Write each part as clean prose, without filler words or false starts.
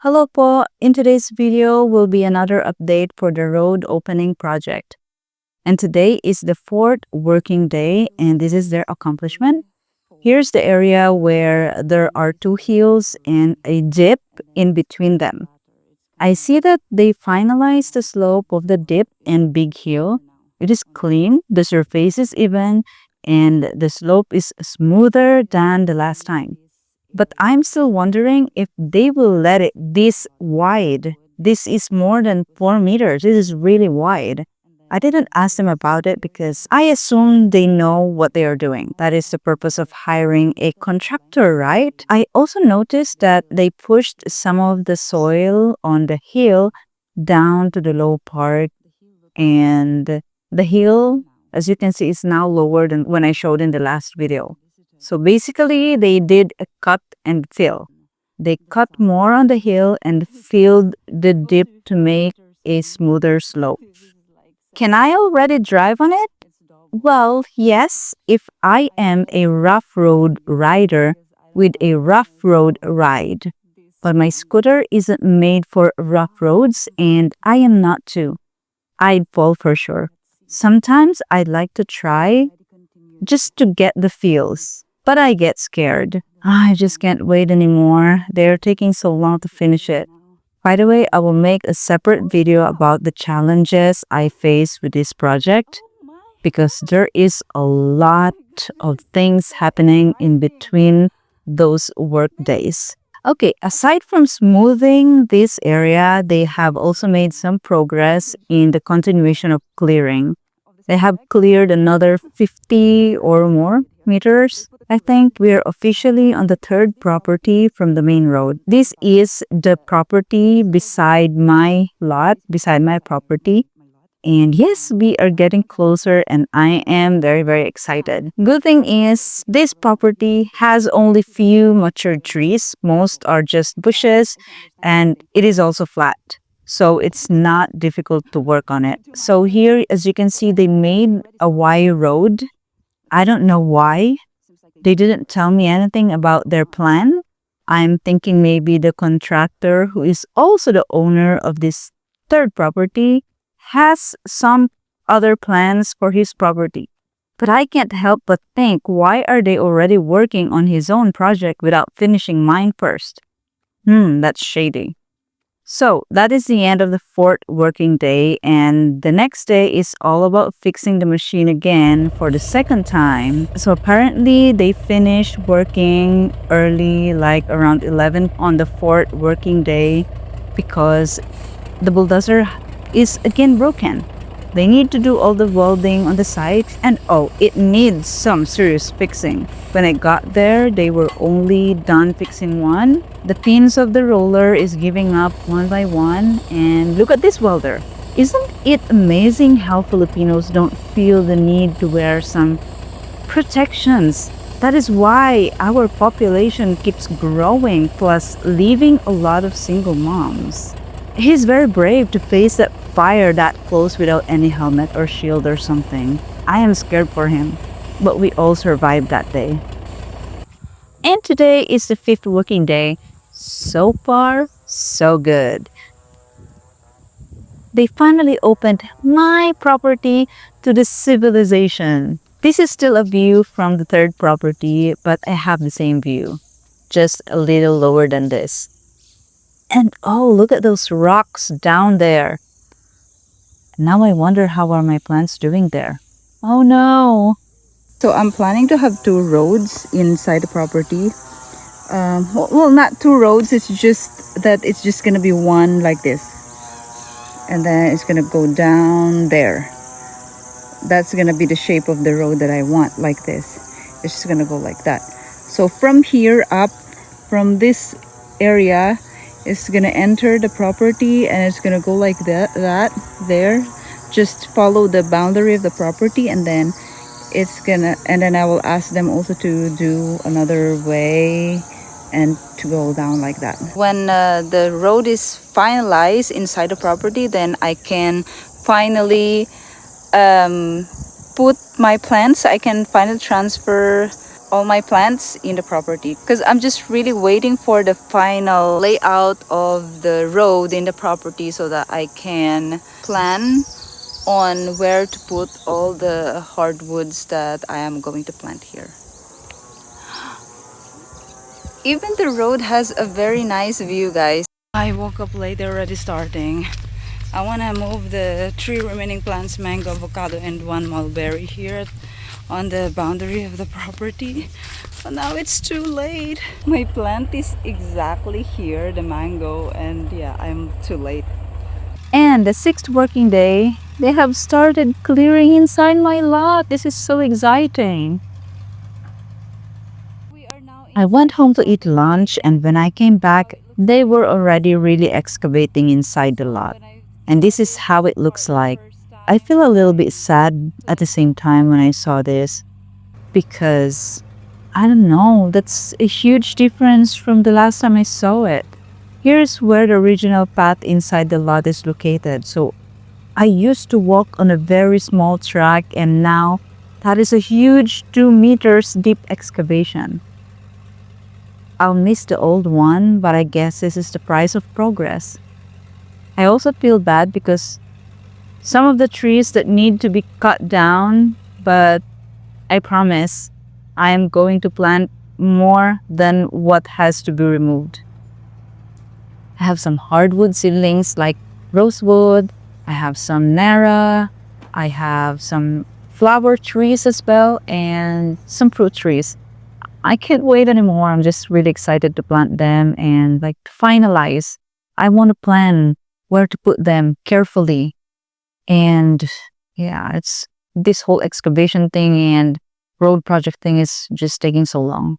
Hello po! In today's video will be another update for the road opening project. And today is the fourth working day and this is their accomplishment. Here's the area where there are two hills and a dip in between them. I see that they finalized the slope of the dip and big hill. It is clean, the surface is even, and the slope is smoother than the last time. But I'm still wondering if they will let it this wide. This is more than 4 meters. This is really wide. I didn't ask them about it because I assume they know what they are doing. That is the purpose of hiring a contractor, right? I also noticed that they pushed some of the soil on the hill down to the low part, and the hill, as you can see, is now lower than when I showed in the last video. So basically, they did a cut and fill. They cut more on the hill and filled the dip to make a smoother slope. Can I already drive on it? Well, yes, if I am a rough road rider with a rough road ride. But my scooter isn't made for rough roads and I am not too. I'd fall for sure. Sometimes I'd like to try just to get the feels. But I get scared. I just can't wait anymore. They're taking so long to finish it. By the way, I will make a separate video about the challenges I face with this project because there is a lot of things happening in between those work days. Okay, aside from smoothing this area, they have also made some progress in the continuation of clearing. They have cleared another 50 or more meters. I think we are officially on the third property from the main road. This is the property beside my lot, beside my property. And yes, we are getting closer and I am very, very excited. Good thing is this property has only few mature trees. Most are just bushes and it is also flat. So it's not difficult to work on it. So here, as you can see, they made a wire road. I don't know why. They didn't tell me anything about their plan. I'm thinking maybe the contractor, who is also the owner of this third property, has some other plans for his property. But I can't help but think, why are they already working on his own project without finishing mine first? That's shady. So that is the end of the fourth working day, and the next day is all about fixing the machine again for the second time. So apparently they finished working early, like around 11 on the fourth working day, because the bulldozer is again broken. They need to do all the welding on the site, and it needs some serious fixing. When I got there, they were only done fixing one. The pins of the roller is giving up one by one, and look at this welder. Isn't it amazing how Filipinos don't feel the need to wear some protections? That is why our population keeps growing, plus leaving a lot of single moms. He's very brave to face that fire that close without any helmet or shield or something. I am scared for him, but we all survived that day. And today is the fifth working day. So far, so good. They finally opened my property to the civilization. This is still a view from the third property, but I have the same view, just a little lower than this. And look at those rocks down there. Now I wonder, how are my plants doing there? Oh no! So I'm planning to have two roads inside the property. Well, not two roads, it's just that it's just gonna be one like this. And then it's gonna go down there. That's gonna be the shape of the road that I want, like this. It's just gonna go like that. So from here up, from this area, it's gonna enter the property and it's gonna go like that there. Just follow the boundary of the property, and then I will ask them also to do another way and to go down like that. When the road is finalized inside the property, then I can finally put my plants. I can finally transfer all my plants in the property, because I'm just really waiting for the final layout of the road in the property so that I can plan on where to put all the hardwoods that I am going to plant here. Even the road has a very nice view, guys. I woke up late, they're already starting. I want to move the 3 remaining plants, mango, avocado, and 1 mulberry here on the boundary of the property. But now it's too late. My plant is exactly here, the mango, and yeah, I'm too late. And the 6th working day, they have started clearing inside my lot. This is so exciting. I went home to eat lunch, and when I came back, they were already really excavating inside the lot. And this is how it looks like. I feel a little bit sad at the same time when I saw this, because I don't know, that's a huge difference from the last time I saw it. Here's where the original path inside the lot is located. So I used to walk on a very small track, and now that is a huge 2 meters deep excavation. I'll miss the old one, but I guess this is the price of progress. I also feel bad because some of the trees that need to be cut down, but I promise I am going to plant more than what has to be removed. I have some hardwood seedlings like rosewood, I have some narra, I have some flower trees as well, and some fruit trees. I can't wait anymore. I'm just really excited to plant them and like to finalize. I want to plan where to put them carefully. And yeah, it's this whole excavation thing and road project thing is just taking so long.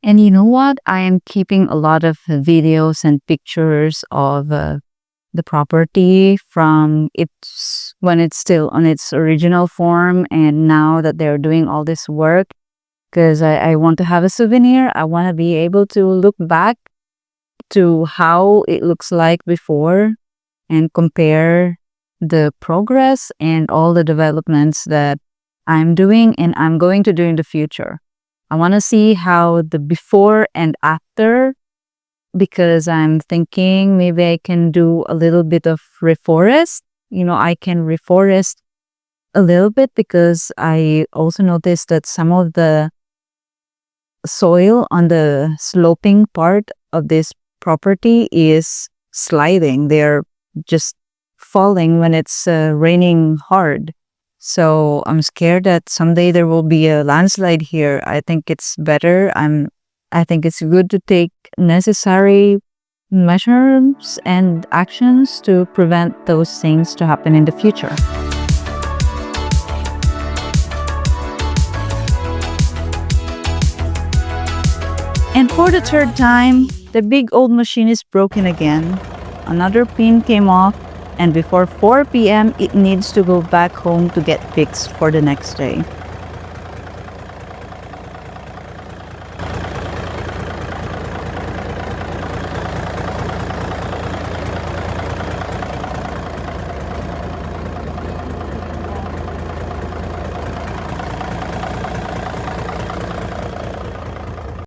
And you know what? I am keeping a lot of videos and pictures of the property from its when it's still on its original form, and now that they're doing all this work, because I want to have a souvenir. I want to be able to look back to how it looks like before and compare the progress and all the developments that I'm doing and I'm going to do in the future. I want to see how the before and after, because I'm thinking maybe I can do a little bit of reforest. I can reforest a little bit, because I also noticed that some of the soil on the sloping part of this property is sliding. They're just falling when it's raining hard. So I'm scared that someday there will be a landslide here. I think it's better. I think it's good to take necessary measures and actions to prevent those things to happen in the future. And for the 3rd time, the big old machine is broken again. Another pin came off, and before 4 p.m., it needs to go back home to get fixed for the next day.